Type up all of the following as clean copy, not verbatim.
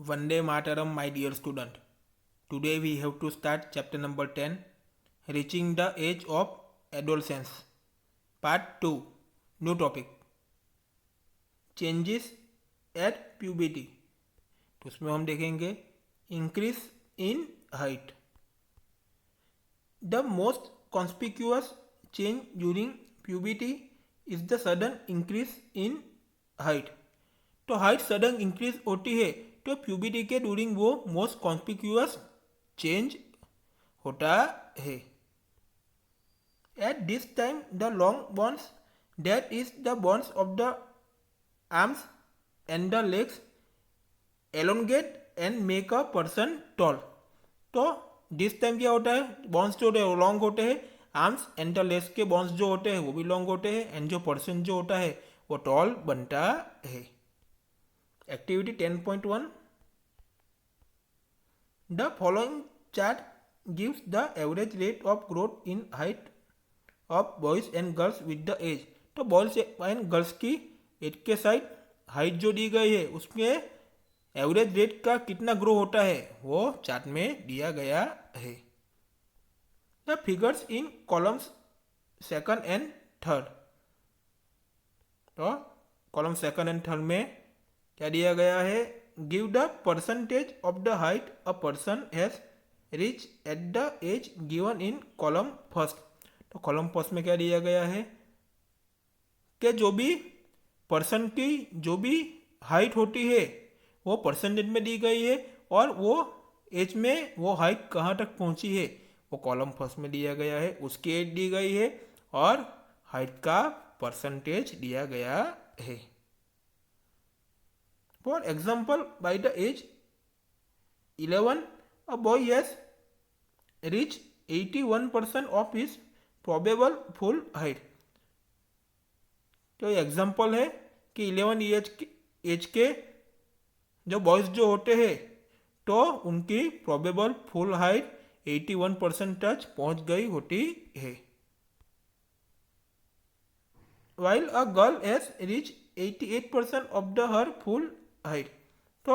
Vande Mataram, my dear student. Today we have to start chapter number 10, Reaching the Age of Adolescence. Part 2, new topic, Changes at Puberty. तो उसमें हम देखेंगे increase in height. The most conspicuous change during puberty is the sudden increase in height. तो height sudden increase होती है तो puberty के during वो मोस्ट कॉन्स्पिक्यूअस चेंज होता है. At this time the long bones that is the bones of the arms and the legs elongate and make a person tall. तो this time क्या होता है, बोन्स जो होते हैं वो लॉन्ग होते हैं, आर्म्स एंड द लेग्स के बोन्स जो होते हैं वो भी लॉन्ग होते हैं, एंड जो पर्सन जो होता है वो टॉल बनता है. Activity 10.1. The following chart gives the average rate of growth in height of boys and girls with the age. तो बॉयज एंड गर्ल्स की एज के साइड हाइट जो दी गई है उसमें एवरेज रेट का कितना ग्रो होता है वो चार्ट में दिया गया है. The figures in columns second and third. तो कॉलम सेकंड एंड थर्ड में क्या दिया गया है, give the percentage of the height a person has reach at the age given in column first. तो कॉलम फर्स्ट में क्या दिया गया है कि जो भी पर्सन की जो भी हाइट होती है वो परसेंटेज में दी गई है और वो एज में वो हाइट कहाँ तक पहुंची है वो कॉलम फर्स्ट में दिया गया है, उसकी एज दी गई है और हाइट का परसेंटेज दिया गया है. For example, by the age 11, a boy has reached 81% of his probable full height. तो ये एग्जाम्पल है कि 11 एज के जो बॉयज जो होते हैं तो उनकी प्रोबेबल फुल हाइट 81% तक पहुंच गई होती है. While a girl has reached 88% of her full height. तो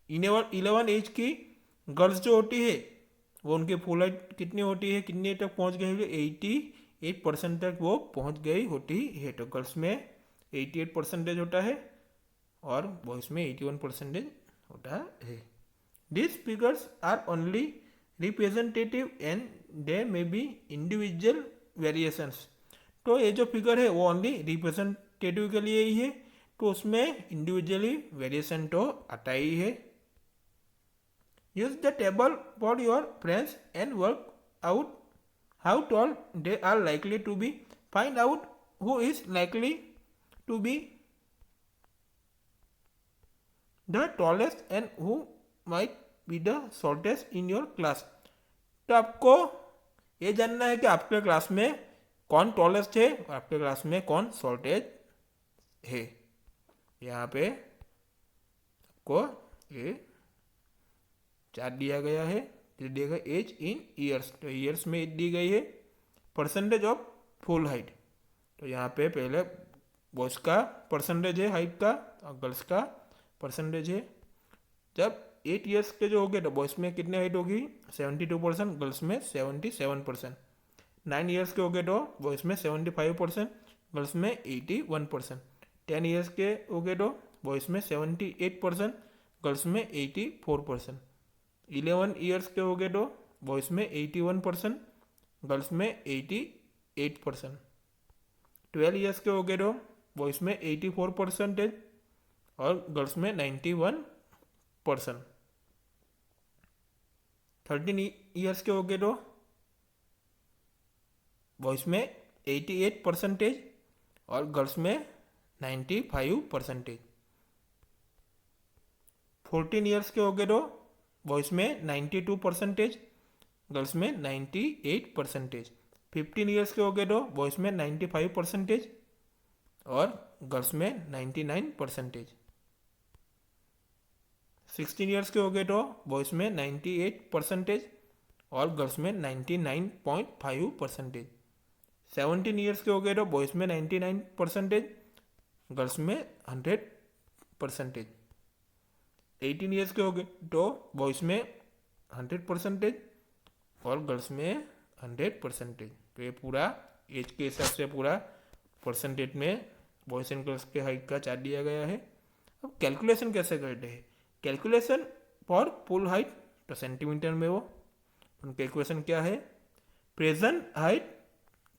11 एज की गर्ल्स जो होती है वो उनकी फुल हाइट कितनी होती है, कितने तक पहुंच गई है, 88% तक वो पहुंच गई होती है. तो गर्ल्स में 88% होता है और बॉयज में 81% होता है. This figures are only representative and there may be individual variations. तो ये जो फिगर है वो ओनली रिप्रेजेंटेटिव के लिए ही है, तो उसमें इंडिविजुअली वेरिएशन तो आता ही है. Use the table for your friends and work out how tall they are likely to be. Find out who is likely to be the tallest and who might be the shortest in your class. तो आपको ये जानना है कि आपके class में कौन tallest है और आपके क्लास में कौन शॉर्टेज है. यहाँ पे आपको ये चार्ट दिया गया है, दिया गया एज इन ईयर्स. तो ईयर्स में एज दी गई है, परसेंटेज ऑफ फुल हाइट. तो यहाँ पे पहले बॉयज का परसेंटेज है हाइट का और गर्ल्स का परसेंटेज है. जब 8 ईयर्स के जो हो गए तो बॉयज में कितने हाइट होगी 72%, गर्ल्स में 77%. 9 ईयर्स के हो गए तो बॉयज में 75%, गर्ल्स में 81%. 10 ईयर्स के हो गए तो बॉयज़ में 78%, गर्ल्स में 84%. 11 ईयर्स के हो गए तो बॉयज़ में 81%, गर्ल्स में 88%. 12 ईयर्स के हो गए तो बॉयज़ में 84% और गर्ल्स में 91%. 13 ईयर्स के हो गए तो बॉयज़ में 88% और गर्ल्स में 95%. 14 ईयर्स के हो गए तो बॉयज़ में 92%, गर्ल्स में 98%. 15 ईयर्स के हो गए तो बॉयज़ में 95% और गर्ल्स में 99%. 16 ईयर्स के हो गए तो बॉयज़ में 98% और गर्ल्स में 99.5%. 17 ईयर्स के हो गए तो बॉयज़ में 99%, गर्ल्स में 100%. 18 ईयर्स के हो गए तो बॉयज़ में 100% और गर्ल्स में 100%। तो ये पूरा एज के हिसाब से पूरा परसेंटेज में बॉयज़ एंड गर्ल्स के हाइट का चार्ट दिया गया है। अब कैलकुलेशन कैसे करते हैं? कैलकुलेशन फॉर फुल हाइट, तो सेंटीमीटर में वो उनका इक्वेशन क्या है? प्रेजेंट हाइट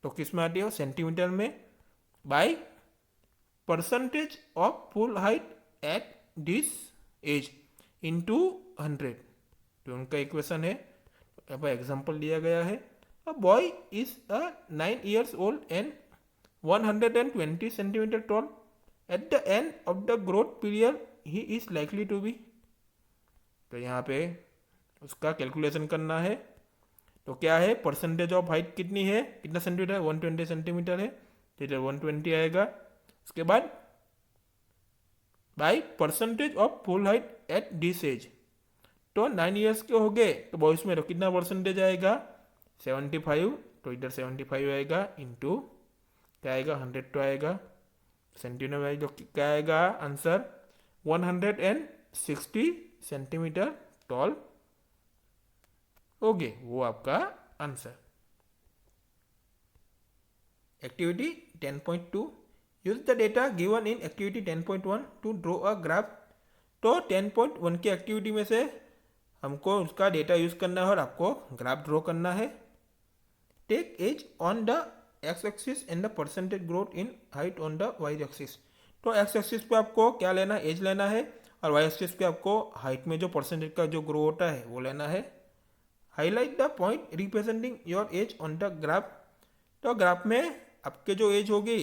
तो किस में आती है? सेंटीमीटर में, by percentage of full height at this age into 100। तो उनका इक्वेशन है। अब एग्जांपल दिया गया है, a boy is a 9 years old and 120 centimetre tall. At the end of the growth period he is likely to be. तो यहाँ पे उसका कैलकुलेशन करना है। तो क्या है? परसेंटेज ऑफ हाइट कितनी है, कितना सेंटीमीटर? 120 सेंटीमीटर है, तो इधर 120 आएगा। उसके बाद by percentage of full height at this age, तो 9 ईयर्स के हो गए तो बॉयज में तो कितना परसेंटेज आएगा? 75। तो इधर 75 आएगा इंटू क्या आएगा? 100 तो आएगा सेंटीमीटर में, जो क्या आएगा आंसर? 160 सेंटीमीटर टॉल हो गए, वो आपका answer. Activity 10.2, use the data given in activity 10.1 to draw a graph. तो 10.1 की एक्टिविटी में से हमको उसका डेटा यूज करना है और आपको ग्राफ ड्रॉ करना है। Take age on the x axis and the percentage growth in height on the y axis. तो एक्स एक्सिस पे आपको क्या लेना है? एज लेना है, और वाई एक्सिस पे आपको हाइट में जो परसेंटेज का जो ग्रो होता है वो लेना है। Highlight the point representing your age on the graph. तो ग्राफ में आपके जो एज होगी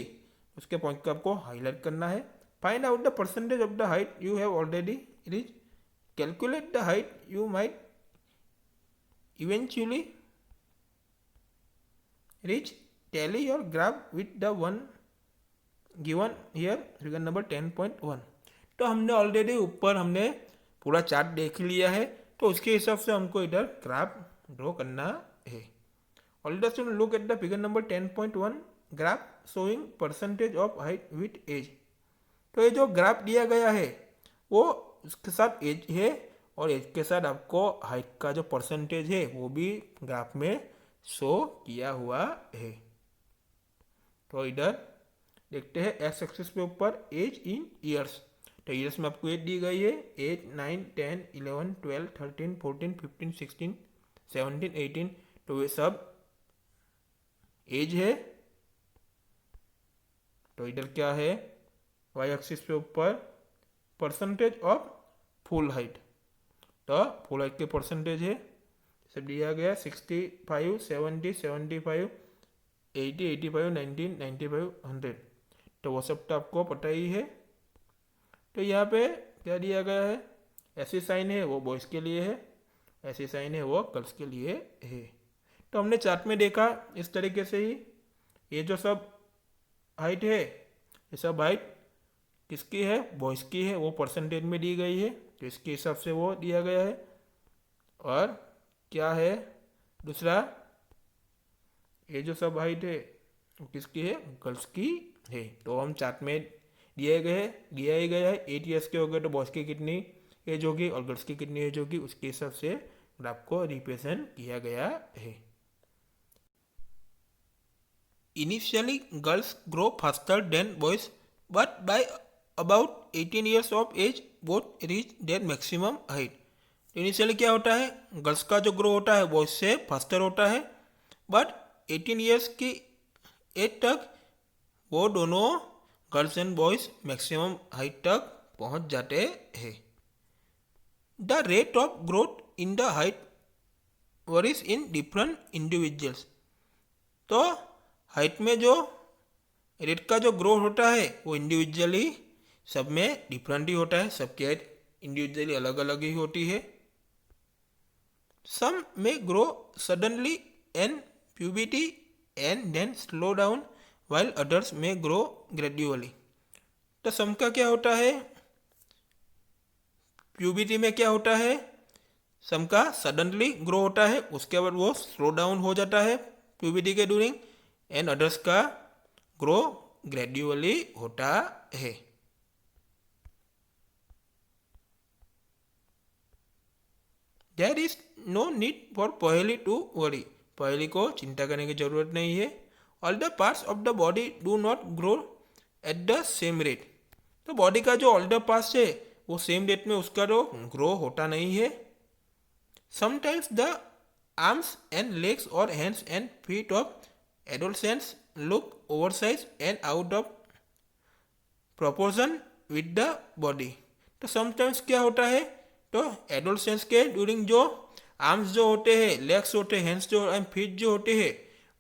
उसके पॉइंट को आपको हाईलाइट करना है। Find out the percentage of the height you have already reach. Calculate the height you might eventually reach. Tally your graph with the one given here, figure number 10.1। तो हमने already ऊपर हमने पूरा chart देख लिया है, तो उसके हिसाब से हमको इधर ग्राफ ड्रॉ करना है। Already student look at the figure number 10.1, graph showing percentage of height with age. तो ये जो ग्राफ दिया गया है वो उसके साथ एज है, और एज के साथ आपको हाइट का जो परसेंटेज है वो भी ग्राफ में शो किया हुआ है। तो इधर देखते हैं एक्स एक्सिस पे ऊपर एज इन ईयर्स। तो ईयर्स में आपको एज दी गई है 8, 9, 10, 11, 12, 13, 14, 15, 16, 17, 18। तो ये सब एज है। तो इधर क्या है? वाई एक्सिस पे ऊपर परसेंटेज ऑफ फुल हाइट। तो फुल हाइट के परसेंटेज है सब दिया गया 65, 70, 75, 80, 85, 90, 95, 100। तो वो सब तो आपको पता ही है। तो यहाँ पे क्या दिया गया है? ऐसी साइन है वो बॉयज़ के लिए है, ऐसी साइन है वो गर्ल्स के लिए है। तो हमने चार्ट में देखा इस तरीके से ही, ये जो सब हाइट है ये सब हाइट किसकी है? बॉयज़ की है, वो परसेंटेज में दी गई है, तो इसके हिसाब से वो दिया गया है। और क्या है दूसरा? ये जो सब हाइट है वो किसकी है? गर्ल्स की है। तो हम चार्ट में दिया ही गया है 8 ईयर्स के हो गए तो बॉयज़ की कितनी एज होगी और गर्ल्स की कितनी एज होगी, उसके हिसाब से ग्राफ को रिप्रेजेंट किया गया है। Initially girls grow faster than boys, but by about 18 years of age both reach their maximum height. Initially क्या होता है? गर्ल्स का जो ग्रो होता है बॉयज से फास्टर होता है, बट 18 ईयर्स की एज तक वो दोनों girls and boys maximum height तक पहुंच जाते हैं। The rate of growth in the height worries in different individuals. तो हाइट में जो रेट का जो ग्रोथ होता है वो इंडिविजुअली सब में डिफरेंट ही होता है, सबकी हाइट इंडिविजुअली अलग अलग ही होती है। सम में grow suddenly and puberty and then slow down, while others may grow gradually। तो सम का क्या होता है? प्यूबिटी में क्या होता है? सम का सडनली ग्रो होता है, उसके बाद वो स्लो डाउन हो जाता है प्यूबिटी के ड्यूरिंग, एंड अदर्स का ग्रो ग्रेजुअली होता है। There is no need for पहली टू वरी, पहली को चिंता करने की जरूरत नहीं है। All the parts of the body do not grow at the same rate, तो बॉडी का जो ऑल्डर पार्ट्स है वो सेम रेट में उसका जो ग्रो होता नहीं है। Sometimes the arms and legs और hands and feet of adolescents look oversize and out of proportion with the body. तो समटाइम्स क्या होता है, तो एडोलसेंस के ड्यूरिंग जो आर्म्स जो होते हैं, लेग्स होते हैं, हैंड्स जो एंड फीट जो होते हैं,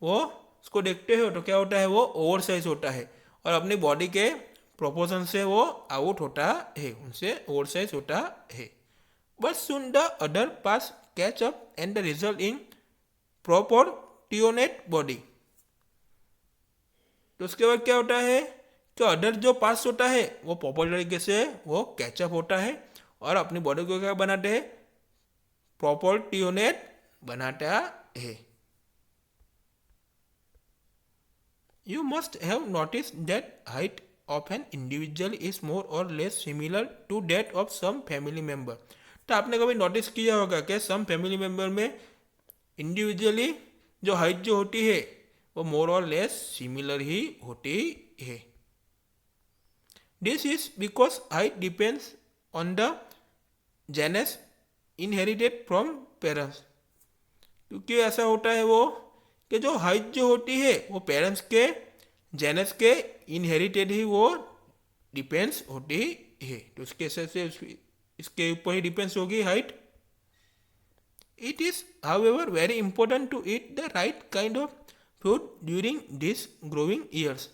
वो उसको देखते हो तो क्या होता है, वो ओवर साइज होता है और अपनी बॉडी के प्रोपोर्शन से वो आउट होता है, उनसे ओवर साइज होता है। But soon the other parts catch up and the result in proportionate body. तो उसके बाद क्या होता है, तो अदर जो पार्ट्स होता है वो प्रॉपर तरीके से वो कैचअप होता है और अपनी बॉडी को क्या बनाते हैं, प्रोपोर्टियोनेट बनाता है। You must have noticed that height of an individual is more or less similar to that of some family member। तो आपने कभी नोटिस किया होगा कि सम फैमिली मेंबर में इंडिविजुअली जो हाइट जो होती है वो मोर और लेस सिमिलर ही होती है। This is because height depends on the Jannes inherited from parents, क्योंकि ऐसा होता है वो कि जो हाइट जो होती है वो पेरेंट्स के जेनेस के इनहेरिटेड ही वो डिपेंड्स होती है, तो उसके हिसाब से इसके ऊपर ही डिपेंड्स होगी height. It is however very important to eat the right kind of food during this growing years.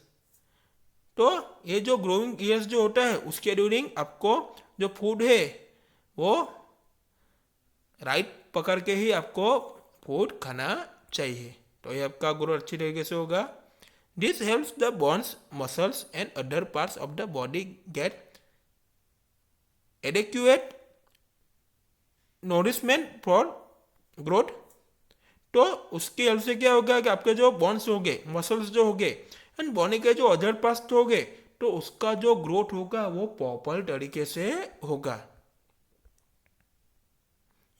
तो ये जो ग्रोइंग ईयर्स जो होता है उसके ड्यूरिंग आपको जो फूड है वो राइट पकड़ के ही आपको फूड खाना चाहिए, तो ये आपका ग्रोथ अच्छी तरीके से होगा। This helps the bones, muscles and other parts of the body get adequate nourishment for growth. तो उसकी हेल्प से क्या होगा कि आपके जो बोन्स हो गए, मसल्स जो हो गए एंड बॉडी के जो अदर पार्ट्स हो गए, तो उसका जो ग्रोथ होगा वो प्रॉपर तरीके से होगा।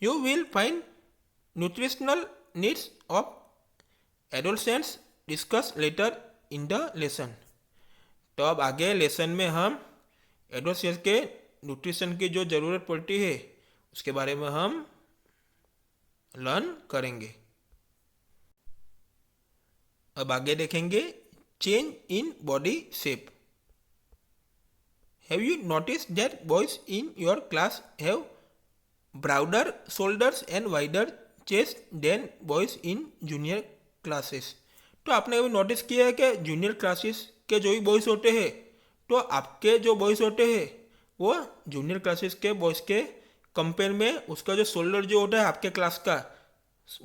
You will find nutritional needs of adolescents discussed later in the lesson। तो अब आगे लेसन में हम एडोलसेंस के न्यूट्रिशन की जो ज़रूरत पड़ती है उसके बारे में हम लर्न करेंगे। अब आगे देखेंगे change in body shape. Have you notice that boys in your class have broader shoulders and wider chest than boys in junior classes। तो आपने कभी नोटिस किया है कि जूनियर क्लासेस के जो भी बॉयज़ होते हैं, तो आपके जो बॉयज़ होते हैं वो जूनियर क्लासेस के बॉयज़ के कंपेयर में उसका जो शोल्डर जो होता है आपके क्लास का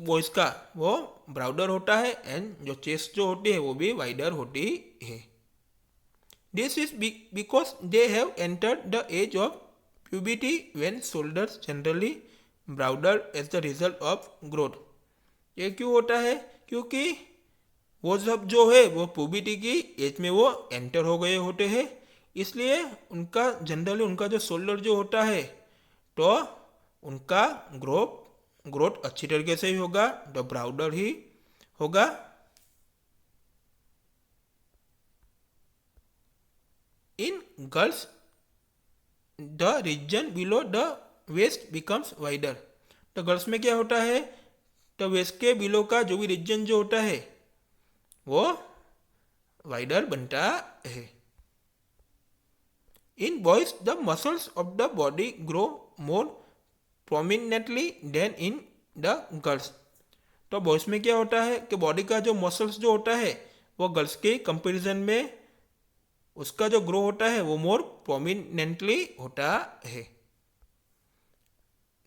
बॉयज़ का वो ब्राउडर होता है एंड जो चेस्ट जो होती है वो भी वाइडर होती है। This is because they have entered the age of puberty when shoulders generally broader as the result of growth। ये क्यों होता है, क्योंकि वो सब जो है वो puberty की एज में वो एंटर हो गए होते हैं, इसलिए उनका जनरली उनका जो शोल्डर जो होता है तो उनका ग्रोथ अच्छी तरीके से ही होगा, तो ब्राउडर ही होगा। In girls the region below the waist becomes wider. तो गर्ल्स में क्या होता है, तो वेस्ट के बिलो का जो भी रीजन जो होता है वो वाइडर बनता है। In boys the muscles of the body grow more prominently than in the girls. तो बॉयज में क्या होता है कि बॉडी का जो मसल्स जो होता है वो गर्ल्स के कंपैरिजन में उसका जो ग्रो होता है वो मोर प्रोमिनेंटली होता है।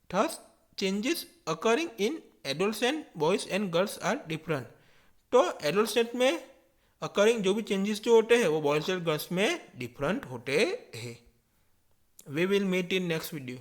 Thus changes occurring in adolescent boys and girls are different. तो एडोलसेंट में अकरिंग जो भी चेंजेस जो होते हैं वो बॉयज एंड गर्ल्स में डिफरेंट होते हैं। We will meet in next video.